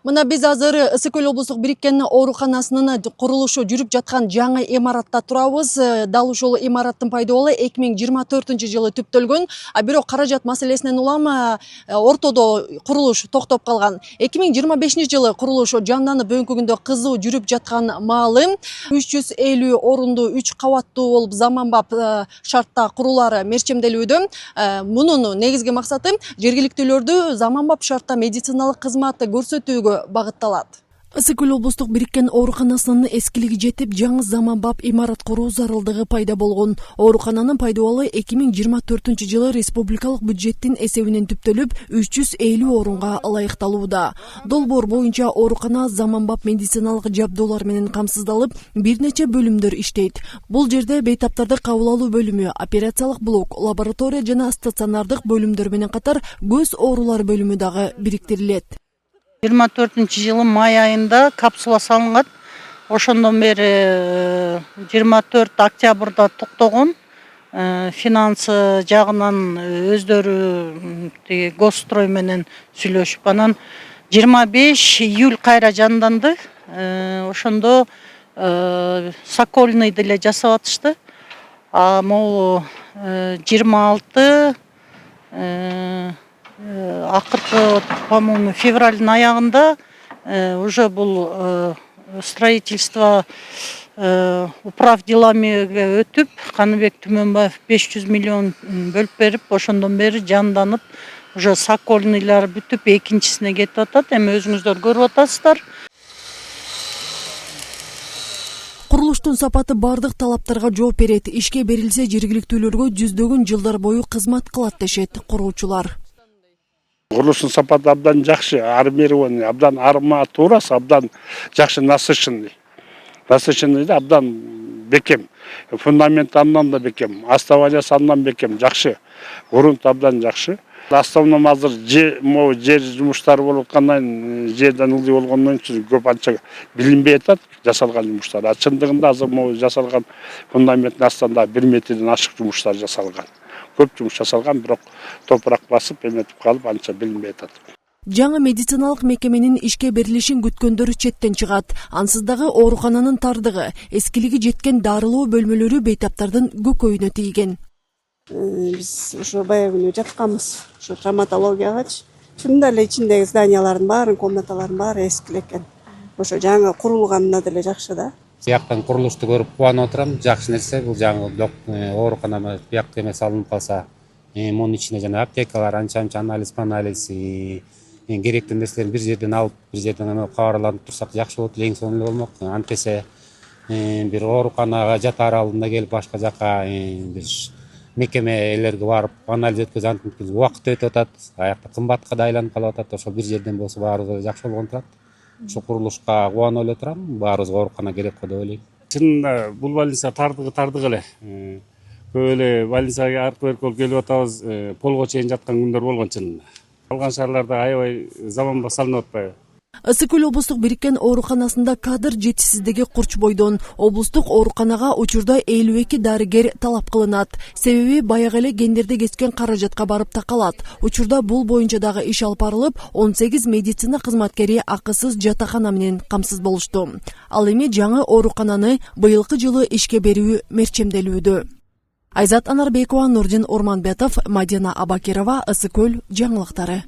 Мына биз азыр Ысык Көл облустук бириккен ооруканасынын курулушу жүрүп жаткан жаңы имаратта турабыз. Дал ушул имараттын пайдалуу 2024-жылы түптөлгөн. Бирок каражат маселесинен улам ортодо курулуш токтоп калган. 2025-жылы курулуш жанданып бүгүнкү күндө кызуу жүрүп жаткан маалы 350 орунду 3 кабаттуу болуп заманбап шартта курулары мерчемделүүдө. Мунун негизги максаты жергиликтүүлөрдү заманбап шартта медициналык кызмат көрсөтүүгө багытталат. Ысык Көл облустук бириккен ооруканасынын эскилиги жетип, жаңы заманбап имарат куруу зарылдыгы пайда болгон. Оорукананын пайдалуу 2024-жылы республикалык бюджеттин эсебинен түптөлүп, 350 орунга ылайыкталууда. Долбоор боюнча оорукана заманбап медициналык жабдуулар менен камсыздалып, бир нече бөлүмдөр иштейт. Бул жерде бейтаптарды кабыл алуу бөлүмү, операциялык блок, лаборатория жана стационардык бөлүмдөр менен катар көз оорулар бөлүмү дагы бириктирилет. 24-жылы май айында капсула салынган. Ошондон бери 24 октябрда токтогон. Финансы жагынан өздөрү госстрой менен сүйлөшүп, анан 25 июль кайра жанданды. Ошондо Сокольный деле жасап атышты. Могу 26 акыркы, по-моему, февралдын аягында уже бул строительство управ делами өтүп, Каныбек Түмөнбаев 500 миллион бөлүп берип, ошондон бери жанданып, уже Сокольныйлар бүтүп, экинчисине кетип атат. Эми өзүңүздөр көрүп атасыздар. Курулуштун сапаты бардык талаптарга жооп берет. Ишке берилсе, жергиликтүүлөргө жүздөгөн жылдар бою кызмат кылат дешет куруучулар. Курулуштун сапаты абдан жакшы, армированный, абдан арматурасы абдан жакшы, насыщенный. Насыщенный абдан бекем. Фундамент андан да бекем, основаниясы андан бекем, жакшы. Грунт абдан жакшы. Основном азыр жер жумуштары болуп аткандан, жерден ылдый болгондон кийин көп анча билинбей атат жасалган жумуштар. Чындыгында азыр могу жасалган фундаменттин астында 1 метрден ашык жумуштар жасалган. Көп жумуш жасалган, бирок топурак басып эметип калып анча билинбей атат. Жаңы медициналык мекеменин ишке берилишин күткөндөр четтен чыгат. Ансыз дагы оорукананын тардыгы, эскилиги жеткен дарылоо бөлмөлөрү бейтаптардын көкөйүнө тийген. Биз ошо баягы жатканбыз, ошо травматологиягачы. Чынында эле ичиндеги зданиялардын баарын, комнаталардын баары эскиле экен. Ошо жаңы курулганына деле жакшы да. Бияктан курулушту көрүп кубанып отурам. Жакшы нерсе, бул жаңы ооруканама биякта эме салынып калса, мунун ичине жана аптекалар, анча анализ, керектүү нерселерди бир жерден алып, бир жерден кабарланып турсак жакшы болот, эң сонун болмок. Антесе бир ооруканага жат аралыгында келип башка жака бир мекемелерге барып анализ өткөзүп антип убакыт өтүп атат. Аякта кымбатка да айланып калып атат. Ошол бир жерден болсо баарыбызга жакшы болгон турат. Ушул курулушка кубанып эле турам. Баарыбызга оорукана керек го деп ойлойм. Чынында бул больница тардыгы эле. Көп эле больницага аркы берип келип атабыз, полго чейин жаткан күндөр болгон чынында. Калган шаарларда аябай заманбап салынып атпайбы? Ысык Көл облустук бириккен ооруканасында кадр жетишсиздиги курч бойдон. Облустук ооруканага учурда 52 дарыгер талап кылынат. Себеби баягы эле гендерди кескен каражатка барып такалат. Учурда бул боюнча дагы иш алып барылып, 18 медицина кызматкери акысыз жатакана менен камсыз болушту. Ал эми жаңы оорукананы быйылкы жылы ишке берүү мерчемделүүдө. Айзат Анарбекова, Нурдин Орманбетов, Мадина Абакирова, Ысык Көл жаңылыктары.